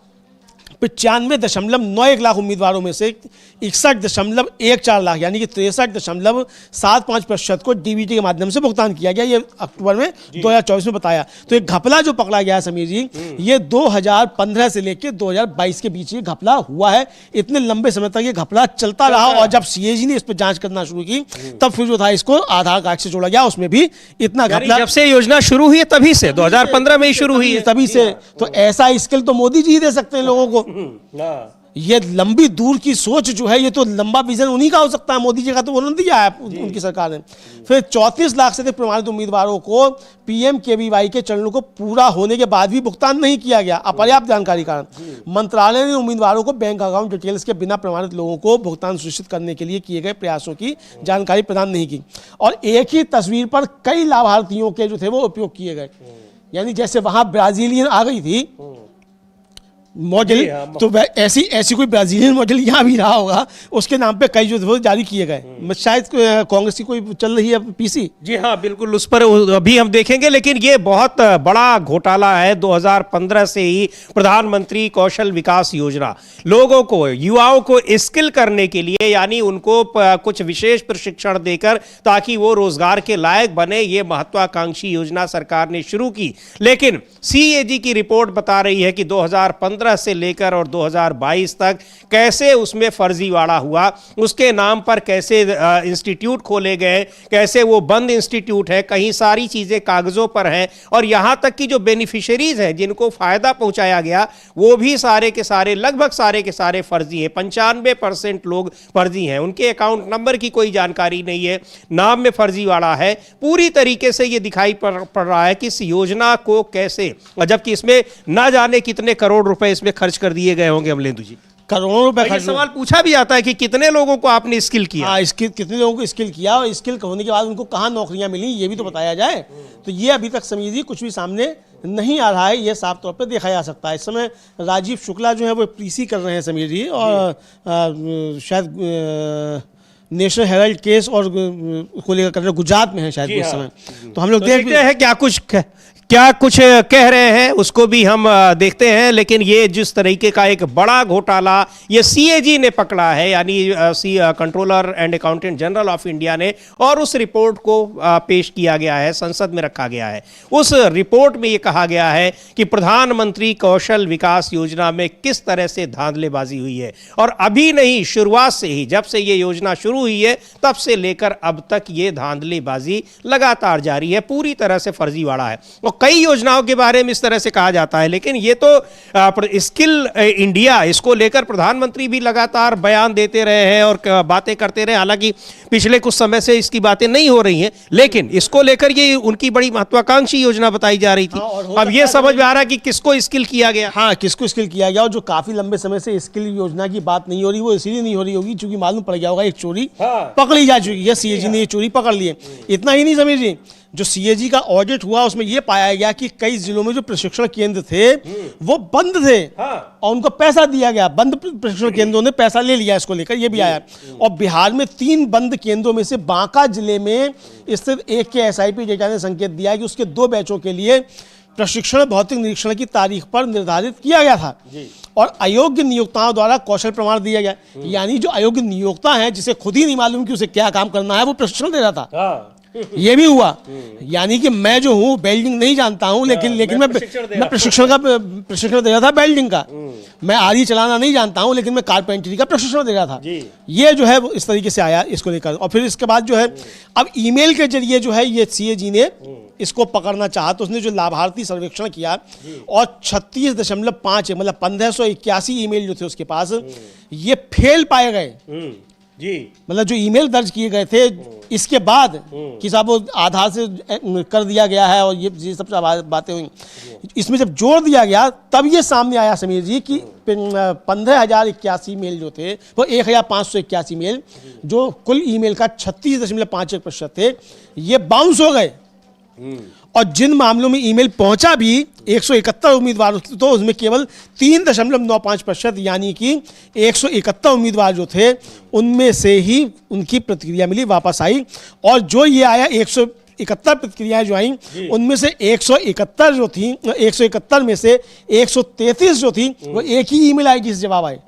95.91 लाख उम्मीदवारों में से 61.14 लाख यानी कि 63.75% को DBT के माध्यम से भुगतान किया गया। ये अक्टूबर में 2024 में बताया। तो एक घपला जो पकड़ा गया है समीर जी, ये 2015 से लेकर 2022 के बीच ये घपला हुआ है। इतने लंबे समय तक ये घपला चलता रहा और जब CAG ने इस पर जांच करना शुरू की तब फिर जो था इसको आधार कार्ड से जोड़ा गया, उसमें भी इतना घपला। जब से योजना शुरू हुई है तभी से 2015 में ही शुरू हुई है, तभी से। तो ऐसा स्किल तो मोदी जी ही दे सकते हैं लोगों को। ये लंबी दूर की सोच जो है, ये तो लंबा विजन उन्हीं का हो सकता है। मोदी जी का तो उन्होंने दिया है उनकी सरकार ने। फिर 34 लाख से अधिक प्रमाणित उम्मीदवारों को PMKVY के चरणों को पूरा होने के बाद भी भुगतान नहीं किया गया, अपर्याप्त जानकारी कारण। मंत्रालय ने उम्मीदवारों को बैंक अकाउंट डिटेल्स के बिना प्रमाणित लोगों को भुगतान सुनिश्चित करने के लिए किए गए प्रयासों की जानकारी प्रदान नहीं की और एक ही तस्वीर पर कई लाभार्थियों के जो थे वो उपयोग किए गए। यानी जैसे वहां ब्राजीलियन आ गई थी मॉडल, तो ऐसी कोई ब्राजीलियन मॉडल यहाँ भी रहा होगा, उसके नाम पे कई जो जारी किए गए। शायद कांग्रेस की कोई चल रही है PC। जी हाँ, बिल्कुल, उस पर अभी हम देखेंगे। लेकिन ये बहुत बड़ा घोटाला है। 2015 से ही प्रधानमंत्री कौशल विकास योजना लोगों को, युवाओं को स्किल करने के लिए, यानी उनको कुछ विशेष प्रशिक्षण देकर ताकि वो रोजगार के लायक बने, ये महत्वाकांक्षी योजना सरकार ने शुरू की। लेकिन CAG की रिपोर्ट बता रही है कि 2015 से लेकर और 2022 तक कैसे उसमें फर्जीवाड़ा हुआ, उसके नाम पर कैसे इंस्टीट्यूट खोले गए, कैसे वो बंद इंस्टीट्यूट है, कहीं सारी चीजें कागजों पर हैं और यहां तक कि जो बेनिफिशियरीज हैं जिनको फायदा पहुंचाया गया वो भी सारे के सारे, लगभग सारे के सारे फर्जी हैं। 95% लोग फर्जी हैं, उनके अकाउंट नंबर की कोई जानकारी नहीं है, नाम में फर्जीवाड़ा है। पूरी तरीके से ये दिखाई पड़ रहा है कि इस योजना को कैसे, जबकि इसमें ना जाने कितने करोड़ रुपए इसमें खर्च कर दिए गए होंगे अमलेंदु जी। करोड़ों रुपए खर्च। सवाल पूछा भी आता है कि कितने लोगों को आपने स्किल किया। हाँ, स्किल कितने लोगों को स्किल किया और स्किल होने के बाद उनको कहाँ नौकरियां मिली, ये भी तो बताया जाए। तो ये अभी तक समीर जी कुछ भी सामने नहीं आ रहा है, ये साफ तौर पे देखा जा सकता है। इस समय राजीव शुक्ला जो है वो PC कर रहे हैं समीर जी, और शायद नेशनल हेराल्ड केस और को लेकर कर रहे, गुजरात में है शायद इस समय। तो हम लोग देखते हैं क्या कुछ कह रहे हैं, उसको भी हम देखते हैं। लेकिन ये जिस तरीके का एक बड़ा घोटाला ये CAG ने पकड़ा है, यानी controller and accountant general of India ने, और उस रिपोर्ट को पेश किया गया है, संसद में रखा गया है। उस रिपोर्ट में ये कहा गया है कि प्रधानमंत्री कौशल विकास योजना में किस तरह से धांधलेबाजी हुई है, और अभी नहीं, शुरुआत से ही, जब से ये योजना शुरू हुई है तब से लेकर अब तक ये धांधलेबाजी लगातार जारी है, पूरी तरह से फर्जीवाड़ा है। कई योजनाओं के बारे में इस तरह से कहा जाता है, लेकिन ये तो स्किल इंडिया, इसको लेकर प्रधानमंत्री भी लगातार बयान देते रहे हैं और बातें करते रहे। हालांकि पिछले कुछ समय से इसकी बातें नहीं हो रही हैं, लेकिन इसको लेकर ये उनकी बड़ी महत्वाकांक्षी योजना बताई जा रही थी। अब ये समझ में आ रहा है कि किसको स्किल किया गया। हाँ, किसको स्किल किया गया, और जो काफी लंबे समय से स्किल योजना की बात नहीं हो रही, वो इसीलिए नहीं हो रही होगी क्योंकि मालूम पड़ गया होगा एक चोरी पकड़ी जा चुकी है। CAG ने ये चोरी पकड़ ली है। इतना ही नहीं समीर जी, जो CAG का ऑडिट हुआ उसमें यह पाया गया कि कई जिलों में जो प्रशिक्षण केंद्र थे वो बंद थे और उनको पैसा दिया गया। बंद प्रशिक्षण केंद्रों ने पैसा ले लिया, इसको लेकर यह भी आया। और बिहार में 3 बंद केंद्रों में से बांका जिले में स्थित एक के SIP डेटा ने संकेत दिया कि उसके 2 बैचों के लिए प्रशिक्षण भौतिक निरीक्षण की तारीख पर निर्धारित किया गया था और अयोग्य नियोक्ताओं द्वारा कौशल प्रमाण दिया गया। यानी जो अयोग्य नियोक्ता है, जिसे खुद ही नहीं मालूम कि उसे क्या काम करना है, वो प्रशिक्षण दे रहा था। ये भी हुआ। यानी कि मैं जो हूँ वेल्डिंग नहीं जानता हूँ, लेकिन मैं प्रशिक्षण दे रहा था वेल्डिंग का। मैं आरी चलाना नहीं जानता हूँ, लेकिन मैं कारपेंटरी का प्रशिक्षण दे रहा था। ये जो है इस तरीके से आया इसको लेकर। और फिर इसके बाद जो है अब ईमेल के जरिए जो है ये सीएजी ने इसको पकड़ना चाहा, तो उसने जो लाभार्थी सर्वेक्षण किया और 36.5 मतलब 1581 ईमेल जो थे उसके पास, ये फेल पाए गए। जी, मतलब जो ईमेल दर्ज किए गए थे इसके बाद कि साहब वो आधार से कर दिया गया है और ये सब बातें हुई, इसमें जब जोड़ दिया गया तब ये सामने आया समीर जी कि 15,081 मेल जो थे वो 1,581 मेल जो कुल ईमेल का 36.51% थे, ये बाउंस हो गए। और जिन मामलों में ईमेल पहुंचा भी 171 उम्मीदवार, तो उसमें केवल 3.95% यानी कि 171 उम्मीदवार जो थे उनमें से ही उनकी प्रतिक्रिया मिली, वापस आई। और जो ये आया 171 प्रतिक्रियाएं जो आई, उनमें से 171 जो थी, 171 में से 133 जो थी वो एक ही ईमेल आईडी से जवाब आए।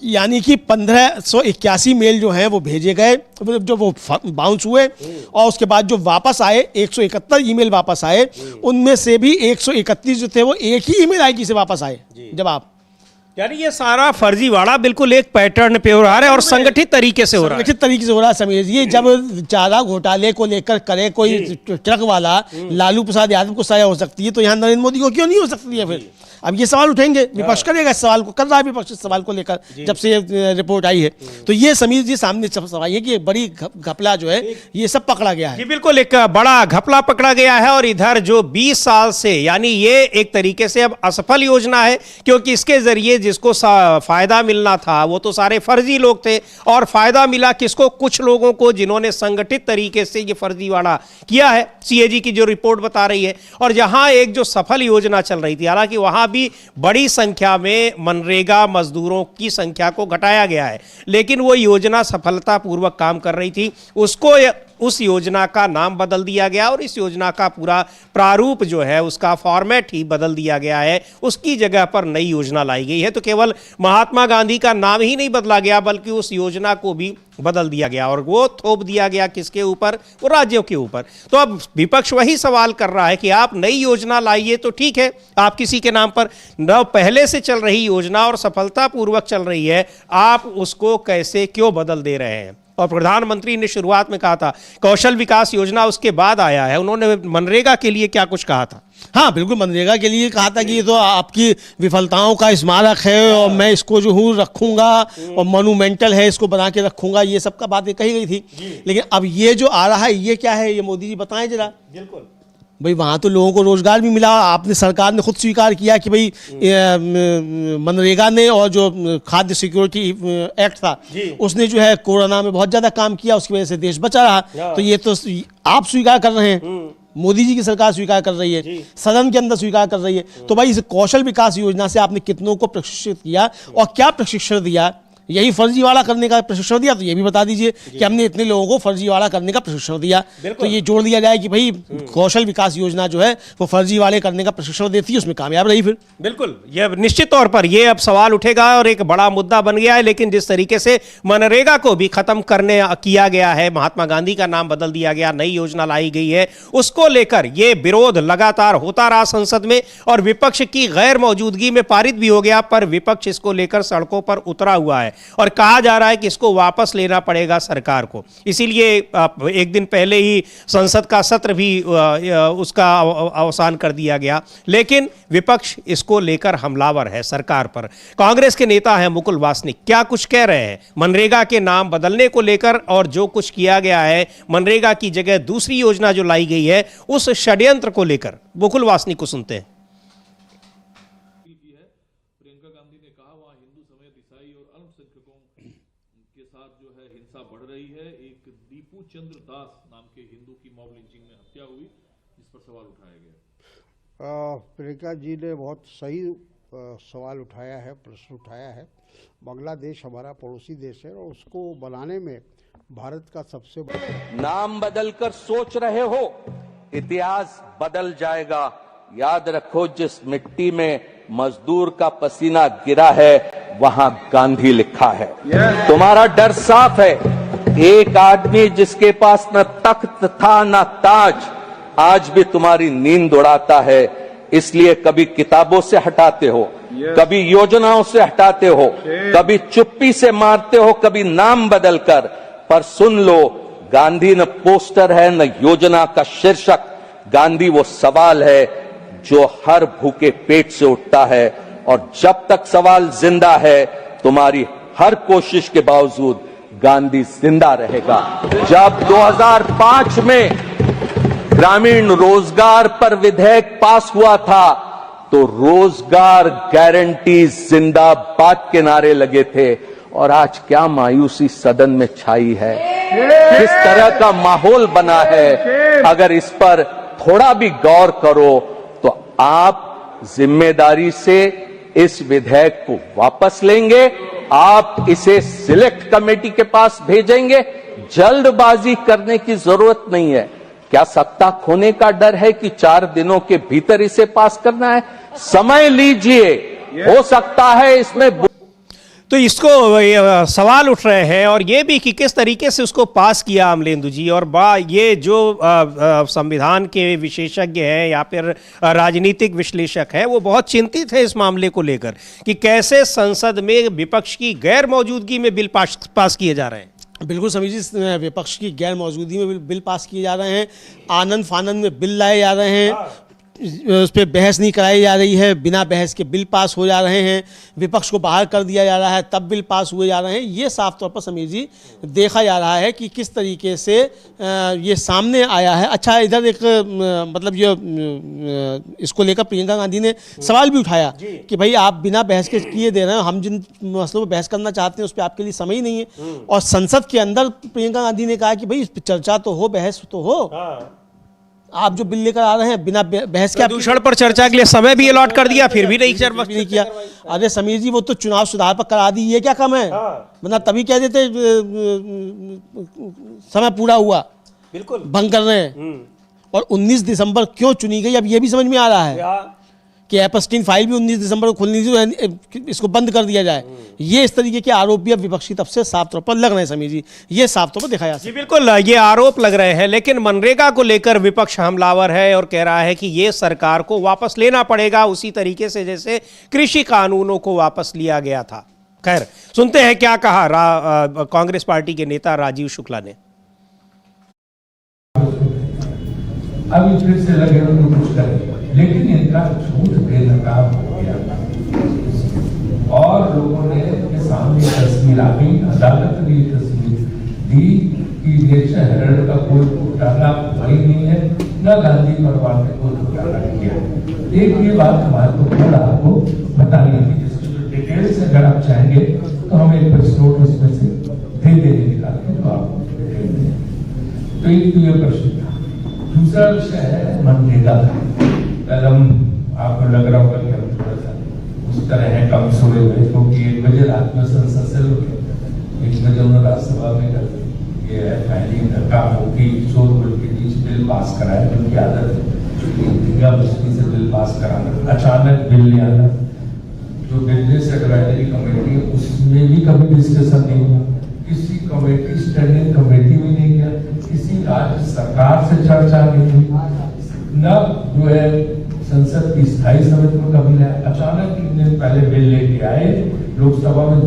यानी कि 1581 मेल जो हैं वो भेजे गए, जो वो बाउंस हुए, और उसके बाद जो वापस आए 171 ईमेल वापस आए, उनमें से भी 131 जो थे वो एक ही ईमेल आईडी से वापस आए जवाब। यानी ये सारा फर्जीवाड़ा बिल्कुल एक पैटर्न पे हो रहा है और संगठित तरीके से हो रहा है। संगठित तरीके से हो रहा है समीर जी। जब चारा घोटाले को लेकर करे कोई ट्रक वाला लालू प्रसाद यादव को सजा हो सकती है, तो यहाँ नरेंद्र मोदी को क्यों नहीं हो सकती है? फिर अब ये सवाल उठेंगे, विपक्ष करेगा इस सवाल को, कर रहा है विपक्ष इस सवाल को लेकर जब से ये रिपोर्ट आई है। तो ये समीर जी सामने सवाल है कि एक बड़ी घपला जो है ये सब पकड़ा गया है। जी बिल्कुल, एक बड़ा घपला पकड़ा गया है। और इधर जो 20 साल से, यानी ये एक तरीके से अब असफल योजना है, क्योंकि इसके जरिए जिसको फायदा मिलना था वो तो सारे फर्जी लोग थे, और फायदा मिला किसको? कुछ लोगों को, जिन्होंने संगठित तरीके से ये फर्जीवाड़ा किया है, सीएजी की जो रिपोर्ट बता रही है। और जहां एक जो सफल योजना चल रही थी, हालांकि वहां भी बड़ी संख्या में मनरेगा मजदूरों की संख्या को घटाया गया है, लेकिन वो योजना सफलतापूर्वक काम कर रही थी, उसको उस योजना का नाम बदल दिया गया और इस योजना का पूरा प्रारूप जो है उसका फॉर्मेट ही बदल दिया गया है। उसकी जगह पर नई योजना लाई गई है। तो केवल महात्मा गांधी का नाम ही नहीं बदला गया, बल्कि उस योजना को भी बदल दिया गया, और वो थोप दिया गया किसके ऊपर? वो राज्यों के ऊपर। तो अब विपक्ष वही सवाल कर रहा है कि आप नई योजना लाइए तो ठीक है, आप किसी के नाम पर न, पहले से चल रही योजना और सफलतापूर्वक चल रही है, आप उसको कैसे क्यों बदल दे रहे हैं? और प्रधानमंत्री ने शुरुआत में कहा था कौशल विकास योजना उसके बाद आया है, उन्होंने मनरेगा के लिए क्या कुछ कहा था? हाँ बिल्कुल, मनरेगा के लिए कहा था कि ये तो आपकी विफलताओं का स्मारक है और मैं इसको जो हूँ रखूंगा और मोनूमेंटल है, इसको बना के रखूंगा, ये सब का बातें कही गई थी। लेकिन अब ये जो आ रहा है ये क्या है, ये मोदी जी बताएं जरा। बिल्कुल भाई, वहाँ तो लोगों को रोजगार भी मिला, आपने सरकार ने खुद स्वीकार किया कि भाई मनरेगा ने और जो खाद्य सिक्योरिटी एक्ट था उसने जो है कोरोना में बहुत ज्यादा काम किया, उसकी वजह से देश बचा रहा। तो ये तो आप स्वीकार कर रहे हैं, मोदी जी की सरकार स्वीकार कर रही है, सदन के अंदर स्वीकार कर रही है। तो भाई इस कौशल विकास योजना से आपने कितनों को प्रशिक्षित किया और क्या प्रशिक्षण दिया? यही फर्जीवाड़ा करने का प्रशिक्षण दिया? तो ये भी बता दीजिए कि हमने इतने लोगों को फर्जीवाड़ा करने का प्रशिक्षण दिया। तो ये जोड़ दिया जाए कि भाई कौशल विकास योजना जो है वो फर्जीवाड़े करने का प्रशिक्षण देती है, उसमें कामयाब रही। फिर बिल्कुल, ये निश्चित तौर पर ये अब सवाल उठेगा और एक बड़ा मुद्दा बन गया है। लेकिन जिस तरीके से मनरेगा को भी खत्म करने किया गया है, महात्मा गांधी का नाम बदल दिया गया, नई योजना लाई गई है, उसको लेकर ये विरोध लगातार होता रहा संसद में, और विपक्ष की गैर मौजूदगी में पारित भी हो गया। पर विपक्ष इसको लेकर सड़कों पर उतरा हुआ है और कहा जा रहा है कि इसको वापस लेना पड़ेगा सरकार को। इसीलिए एक दिन पहले ही संसद का सत्र भी उसका अवसान कर दिया गया। लेकिन विपक्ष इसको लेकर हमलावर है सरकार पर। कांग्रेस के नेता हैं मुकुल वासनिक, क्या कुछ कह रहे हैं मनरेगा के नाम बदलने को लेकर और जो कुछ किया गया है, मनरेगा की जगह दूसरी योजना जो लाई गई है, उस षड्यंत्र को लेकर मुकुल वासनिक को सुनते हैं। चंद्र दास नाम के हिंदू की मॉब लिंचिंग में हत्या हुई, जिस पर सवाल उठाया गया। प्रियंका जी ने बहुत सही सवाल उठाया है, प्रश्न उठाया है। बांग्लादेश हमारा पड़ोसी देश है और उसको बनाने में भारत का सबसे नाम बदलकर सोच रहे हो इतिहास बदल जाएगा। याद रखो, जिस मिट्टी में मजदूर का पसीना गिरा है वहां गांधी लिखा है। तुम्हारा डर साफ है। एक आदमी जिसके पास न तख्त था न ताज, आज भी तुम्हारी नींद उड़ाता है। इसलिए कभी किताबों से हटाते हो, कभी योजनाओं से हटाते हो, कभी चुप्पी से मारते हो, कभी नाम बदलकर। पर सुन लो, गांधी न पोस्टर है न योजना का शीर्षक। गांधी वो सवाल है जो हर भूखे पेट से उठता है, और जब तक सवाल जिंदा है, तुम्हारी हर कोशिश के बावजूद गांधी जिंदा रहेगा। जब 2005 में ग्रामीण रोजगार पर विधेयक पास हुआ था, तो रोजगार गारंटी जिंदाबाद के नारे लगे थे, और आज क्या मायूसी सदन में छाई है, किस तरह का माहौल बना है। अगर इस पर थोड़ा भी गौर करो तो आप जिम्मेदारी से इस विधेयक को वापस लेंगे, आप इसे सिलेक्ट कमेटी के पास भेजेंगे। जल्दबाजी करने की जरूरत नहीं है। क्या सत्ता खोने का डर है कि 4 दिनों के भीतर इसे पास करना है? समय लीजिए, हो सकता है इसमें। तो इसको सवाल उठ रहे हैं, और ये भी कि किस तरीके से उसको पास किया अमलेंदु जी। और ये जो संविधान के विशेषज्ञ हैं या फिर राजनीतिक विश्लेषक हैं, वो बहुत चिंतित है इस मामले को लेकर कि कैसे संसद में विपक्ष की गैर मौजूदगी में बिल पास किए जा रहे हैं। बिल्कुल समीर जी, विपक्ष की गैर मौजूदगी में बिल पास किए जा रहे हैं, आनंद फानंद में बिल लाए जा रहे हैं, उस पर बहस नहीं कराई जा रही है, बिना बहस के बिल पास हो जा रहे हैं, विपक्ष को बाहर कर दिया जा रहा है तब बिल पास हुए जा रहे हैं। ये साफ तौर पर समीर जी देखा जा रहा है कि किस तरीके से ये सामने आया है। अच्छा, इधर एक मतलब ये इसको लेकर प्रियंका गांधी ने सवाल भी उठाया कि भाई आप बिना बहस के किए दे रहे हैं, हम जिन मसलों पर बहस करना चाहते हैं उस पर आपके लिए समय ही नहीं है। और संसद के अंदर प्रियंका गांधी ने कहा कि भाई इस पर चर्चा तो हो, बहस तो हो। आप जो बिल लेकर आ रहे हैं बिना बहस के, प्रदूषण पर चर्चा के लिए समय भी अलॉट कर दिया, फिर भी नहीं किया। अरे समीर जी, वो तो चुनाव सुधार पर करा दी, ये क्या कम है? वरना तभी कह देते समय पूरा हुआ, बिल्कुल भंग कर रहे हैं। और 19 दिसंबर क्यों चुनी गई, अब ये भी समझ में आ रहा है कि एपस्टीन फाइल भी 19 दिसंबर को खुलनी थी, इसको बंद कर दिया जाए। ये इस तरीके के आरोप भी अब विपक्ष की तरफ से साफ तौर पर लग रहे हैं समीर जी, ये साफ तौर पर दिखाया जा सकता है। जी बिल्कुल, ये आरोप लग रहे हैं। लेकिन मनरेगा को लेकर विपक्ष हमलावर है और कह रहा है कि ये सरकार को वापस लेना पड़ेगा, उसी तरीके से जैसे कृषि कानूनों को वापस लिया गया था। खैर, सुनते हैं क्या कहा कांग्रेस पार्टी के नेता राजीव शुक्ला ने। अभी फिर से लगे उनको कुछ करें, लेकिन इनका झूठ बेनकाब हो गया और लोगों ने के सामने तस्वीर आ गई। अदालत ने ये तस्वीर दी कि नेशनल हेराल्ड का कोई घोटाला वही नहीं है, न गांधी परिवार ने कोई घोटाला किया। एक ये बात हमारे को थोड़ा आपको बतानी है, जिसकी डिटेल्स अगर आप चाहेंगे तो हम एक प्रेस नोट उसमें से दे देंगे निकाल के, जो आपको डिटेल दें। तो एक ये प्रश्न था। दूसरा विषय है मनरेगा का। आपको लग रहा होगा कि हम थोड़ा सा उस तरह है कम सोए हुए, क्योंकि 1 बजे रात में संसद से लौटे, 1 बजे उन्होंने राज्यसभा में कर दी। ये है पहली धक्का होगी, शोरगुल के बीच बिल पास कराए, उनकी आदत है धींगा मुश्किल से बिल पास कराना, अचानक बिल ले आना। जो बिजनेस एडवाइजरी कमेटी है उसमें भी कभी डिस्कशन नहीं हुआ, किसी कमेटी स्टैंडिंग कमेटी में नहीं गया, किसी राज्य सरकार से चर्चा नहीं हुई, न जो है संसद की स्थायी समिति में कभी नहीं। अचानक 3 दिन पहले बिल लेके आए, लोकसभा में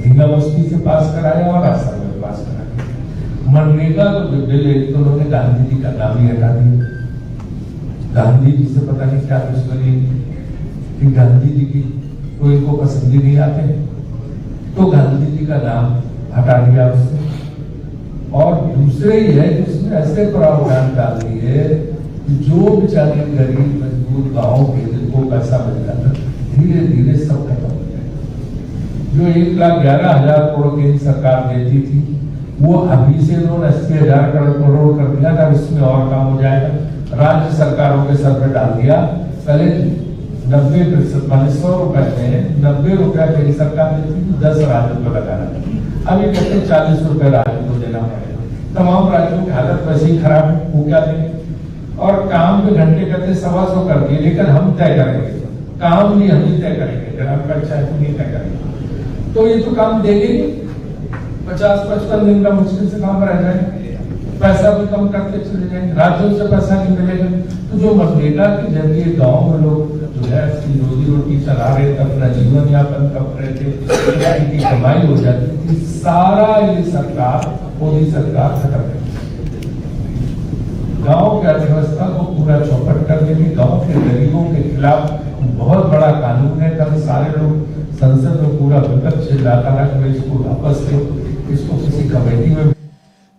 धींगा मस्ती से पास कराया और राज्यसभा में पास कराया। मनरेगा का जो बिल है तो उन्होंने गांधी जी का नाम ही हटा दिया। गांधी जी से पता नहीं क्या दुश्मनी कि गांधी जी की कोई इनको पसंद ही नहीं आते, तो गांधी जी का नाम हटा दिया उससे। और दूसरे ही है जिसमें ऐसे प्रावधान डाल दिए जो बेचारे गरीब मजबूर गांव के जिनको पैसा मिल जाता धीरे धीरे सब खत्म हो जाए। जो 1,11,000 करोड़ की सरकार देती थी वो अभी से उन्होंने 80,000 करोड़ कर दिया था, इसमें और काम हो जाएगा। राज्य सरकारों के सर पे डाल दिया। पहले 90% माने 100 रुपए में 90 रुपया केंद्र सरकार देती थी, 10 राज्यों को लगाना। अभी कहते हैं 40 रुपए राज्यों को देना पड़ेगा। तमाम राज्यों की हालत वैसे ही खराब है, वो क्या देंगे? और काम पे घंटे करते 125 कर दिए, लेकिन हम तय करेंगे, काम भी हम ही तय करेंगे, ग्राम पंचायत नहीं तय करेंगे। तो ये तो काम देंगे नहीं, 50-55 दिन का मुश्किल से काम रह जाएगा, पैसा भी कम करते चले जाएंगे, राज्यों से पैसा नहीं मिलेगा। तो जो मनरेगा के जरिए गाँव में लोग जो है रोजी रोटी चला रहे थे, अपना जीवन यापन कर रहे थे, इनकी कमाई हो जाती थी, सारा ये सरकार, मोदी सरकार खत्म कर गांव की अर्थव्यवस्था को पूरा चौपट कर देंगे। गांव के गरीबों के खिलाफ बहुत बड़ा कानून है, कल सारे लोग संसद में पूरा विपक्ष चिल्लाता रहा कि इसको वापस दो, इसको किसी कमेटी में।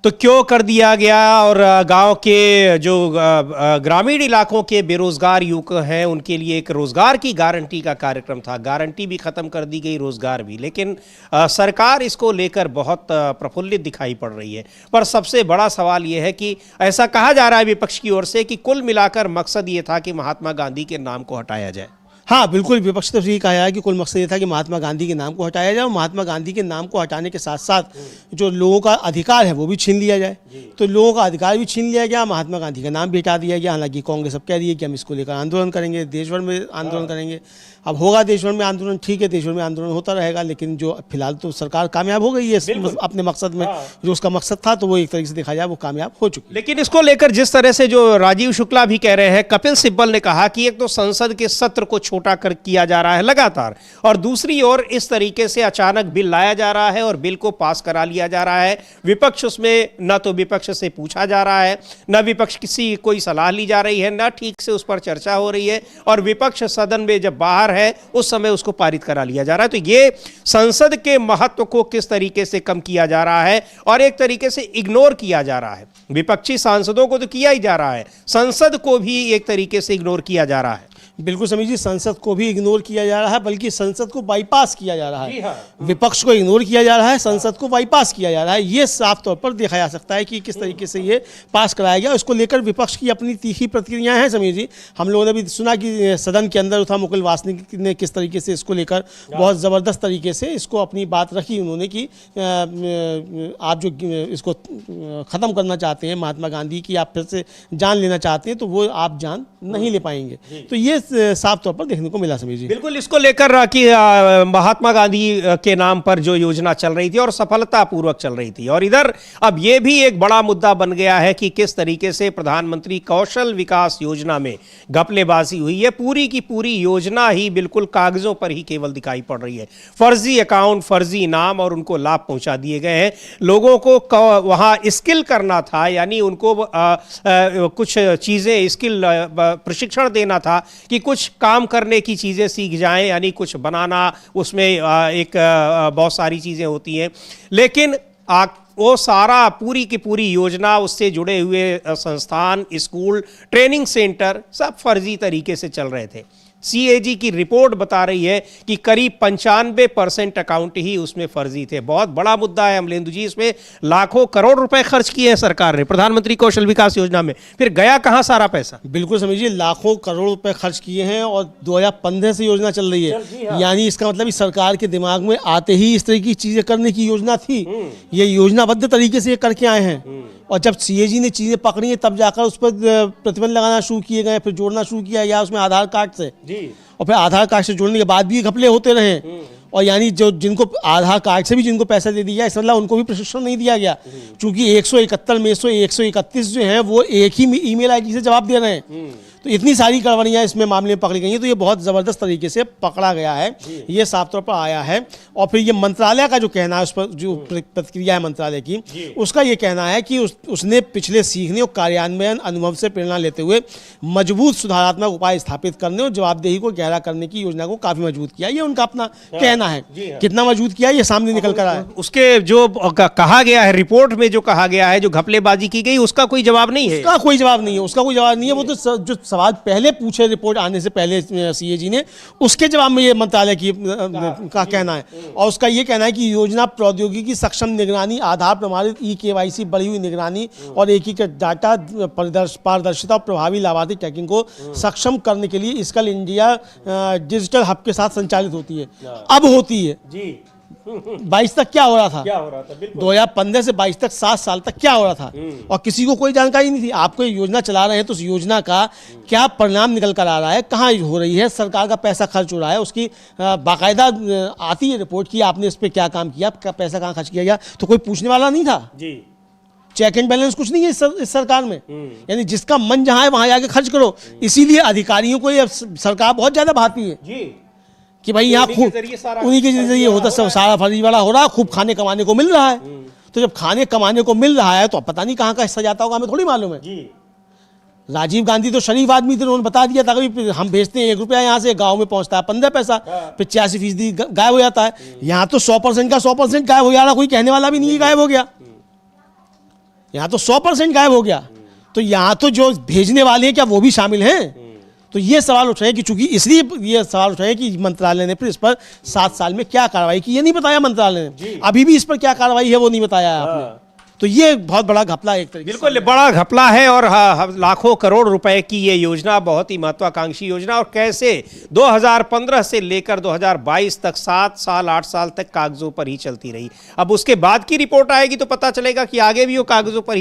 तो क्यों कर दिया गया? और गांव के जो ग्रामीण इलाकों के बेरोजगार युवक हैं उनके लिए एक रोजगार की गारंटी का कार्यक्रम था, गारंटी भी खत्म कर दी गई, रोजगार भी, लेकिन सरकार इसको लेकर बहुत प्रफुल्लित दिखाई पड़ रही है। पर सबसे बड़ा सवाल यह है कि ऐसा कहा जा रहा है विपक्ष की ओर से कि कुल मिलाकर मकसद ये था कि महात्मा गांधी के नाम को हटाया जाए। हाँ बिल्कुल, विपक्ष तो यही कहा है कि कुल मकसद ये था कि महात्मा गांधी के नाम को हटाया जाए और महात्मा गांधी के नाम को हटाने के साथ साथ जो लोगों का अधिकार है वो भी छीन लिया जाए। तो लोगों का अधिकार भी छीन लिया गया, महात्मा गांधी का नाम भी हटा दिया गया। हालांकि कांग्रेस अब कह रही है कि हम इसको लेकर आंदोलन करेंगे, देशभर में आंदोलन करेंगे। अब होगा देशभर में आंदोलन, ठीक है, देशभर में आंदोलन होता रहेगा, लेकिन जो फिलहाल तो सरकार कामयाब हो गई है अपने मकसद में। जो उसका मकसद था तो वो एक तरीके से देखा जाए वो कामयाब हो चुकी। लेकिन इसको लेकर जिस तरह से जो राजीव शुक्ला भी कह रहे हैं, कपिल सिब्बल ने कहा कि एक तो संसद के सत्र को छोटा कर किया जा रहा है लगातार, और दूसरी ओर इस तरीके से अचानक बिल लाया जा रहा है और बिल को पास करा लिया जा रहा है। विपक्ष उसमें न तो विपक्ष से पूछा जा रहा है, न विपक्ष किसी कोई सलाह ली जा रही है, न ठीक से उस पर चर्चा हो रही है, और विपक्ष सदन में जब बाहर है उस समय उसको पारित करा लिया जा रहा है। तो ये संसद के महत्व को किस तरीके से कम किया जा रहा है और एक तरीके से इग्नोर किया जा रहा है। विपक्षी सांसदों को तो किया ही जा रहा है, संसद को भी एक तरीके से इग्नोर किया जा रहा है। बिल्कुल समझिए, संसद को भी इग्नोर किया जा रहा है, बल्कि संसद को बाईपास किया जा रहा है। विपक्ष को इग्नोर किया जा रहा है, संसद को बाईपास किया जा रहा है। ये साफ तौर पर देखा जा सकता है कि किस तरीके से ये पास कराया गया। इसको लेकर विपक्ष की अपनी तीखी प्रतिक्रियाएं हैं। समीर जी, हम लोगों ने भी सुना कि सदन के अंदर था मुकुल वासनिक ने किस तरीके से इसको लेकर बहुत ज़बरदस्त तरीके से इसको अपनी बात रखी उन्होंने कि आप जो इसको ख़त्म करना चाहते हैं महात्मा गांधी की, आप फिर से जान लेना चाहते हैं, तो वो आप जान नहीं ले पाएंगे। तो ये साफ तौर पर देखने को मिला। समीर जी, बिल्कुल इसको लेकर कि महात्मा गांधी के नाम पर जो योजना चल रही थी और सफलतापूर्वक चल रही थी, और इधर अब ये भी एक बड़ा मुद्दा बन गया है कि किस तरीके से प्रधानमंत्री कौशल विकास योजना में घपलेबाजी हुई है। पूरी की पूरी योजना ही बिल्कुल कागजों पर ही केवल दिखाई पड़ रही है। फर्जी अकाउंट, फर्जी नाम, और उनको लाभ पहुंचा दिए गए हैं। लोगों को वहां स्किल करना था, यानी उनको कुछ चीजें स्किल प्रशिक्षण देना था कि कुछ काम करने की चीज़ें सीख जाएं, यानी कुछ बनाना, उसमें एक बहुत सारी चीज़ें होती हैं, लेकिन वो सारा पूरी की पूरी योजना, उससे जुड़े हुए संस्थान, स्कूल, ट्रेनिंग सेंटर सब फर्जी तरीके से चल रहे थे। CAG की रिपोर्ट बता रही है कि करीब 95% अकाउंट ही उसमें फर्जी थे। बहुत बड़ा मुद्दा है अमलेंदु जी, इसमें लाखों करोड़ रुपए खर्च किए हैं सरकार ने प्रधानमंत्री कौशल विकास योजना में, फिर गया कहां सारा पैसा? बिल्कुल समझिए, लाखों करोड़ रुपए खर्च किए हैं और 2015 से योजना चल रही है। यानी इसका मतलब इस सरकार के दिमाग में आते ही इस तरह की चीजें करने की योजना थी। ये योजनाबद्ध तरीके से ये करके आए हैं, और जब CAG ने चीज़ें पकड़ी हैं तब जाकर उस पर प्रतिबंध लगाना शुरू किए गए, फिर जोड़ना शुरू किया गया उसमें आधार कार्ड से, और फिर आधार कार्ड से जोड़ने के बाद भी घपले होते रहे। और यानी जो जिनको आधार कार्ड से भी जिनको पैसा दे दिया, इसका मतलब उनको भी प्रशिक्षण नहीं दिया गया, क्योंकि 171 में से 131 जो हैं वो एक ही ईमेल ID से जवाब दे रहे हैं। तो इतनी सारी गड़बड़ियाँ इसमें मामले में पकड़ी गई हैं। तो ये बहुत ज़बरदस्त तरीके से पकड़ा गया है, ये साफ तौर पर आया है। और फिर ये मंत्रालय का जो कहना है, उस पर जो प्रतिक्रिया है मंत्रालय की, उसका ये कहना है कि उसने पिछले सीखने और कार्यान्वयन अनुभव से प्रेरणा लेते हुए मजबूत सुधारात्मक उपाय स्थापित करने और जवाबदेही को गहरा करने की योजना को काफ़ी मजबूत किया। ये उनका अपना कहना है। कितना मजबूत किया ये सामने निकल कर आया। उसके जो कहा गया है रिपोर्ट में, जो कहा गया है, जो घपलेबाजी की गई, उसका कोई जवाब नहीं है। उसका कोई जवाब नहीं है, उसका कोई जवाब नहीं है। वो तो जो सवाल पहले पूछे रिपोर्ट आने से पहले CAG ने, उसके जवाब में ये मंत्रालय की का कहना है। और उसका ये कहना है कि योजना प्रौद्योगिकी सक्षम निगरानी, आधार प्रमाणित eKYC, बढ़ी हुई निगरानी और एकीकृत डाटा पारदर्शिता और प्रभावी लाभार्थी ट्रैकिंग को सक्षम करने के लिए स्किल इंडिया डिजिटल हब के साथ संचालित होती है। अब होती है 22 तक क्या हो रहा था, क्या हो रहा था, बिल्कुल 2015 से 22 तक 7 साल तक क्या हो रहा था, और किसी को कोई जानकारी नहीं थी। आपको ये योजना चला रहे हैं तो उस योजना का क्या परिणाम निकल कर आ रहा है, कहाँ हो रही है, सरकार का पैसा खर्च हो रहा है, उसकी बाकायदा आती है रिपोर्ट कि आपने इस पर क्या काम किया, पैसा कहाँ खर्च किया गया, तो कोई पूछने वाला नहीं था जी। चेक एंड बैलेंस कुछ नहीं है इस सरकार में। यानी जिसका मन जहां है वहां जाके खर्च करो। इसीलिए अधिकारियों को ये सरकार बहुत ज्यादा भाती है जी कि भाई यहाँ खूब उन्हीं के जरिए होता सब सारा फर्जीवाड़ा हो रहा है, खूब खाने कमाने को मिल रहा है। तो जब खाने कमाने को मिल रहा है तो अब पता नहीं कहाँ का हिस्सा जाता होगा, हमें थोड़ी मालूम है। जी। राजीव गांधी तो शरीफ आदमी थे, उन्होंने बता दिया था कि हम भेजते हैं 1 रुपया यहाँ से, गांव में पहुंचता है 15 पैसा, 85% गायब हो जाता है। यहाँ तो 100% का 100% गायब हो जा रहा, कोई कहने वाला भी नहीं गायब हो गया। यहाँ तो 100% गायब हो गया। तो यहाँ तो जो भेजने वाले हैं क्या वो भी शामिल हैं? तो ये सवाल उठाए कि चूंकि इसलिए ये सवाल उठाए कि मंत्रालय ने फिर इस पर 7 साल में क्या कार्रवाई की, ये नहीं बताया मंत्रालय ने। अभी भी इस पर क्या कार्रवाई है वो नहीं बताया है आपने। तो ये बहुत बड़ा घपला है एक तरीके से। बिल्कुल बड़ा घपला है और लाखों करोड़ रुपए की ये योजना बहुत ही महत्वाकांक्षी योजना, और कैसे 2015 से लेकर 2022 तक 7 साल 8 साल तक कागजों पर ही चलती रही। अब उसके बाद की रिपोर्ट आएगी तो पता चलेगा कि आगे भी वो कागजों पर ही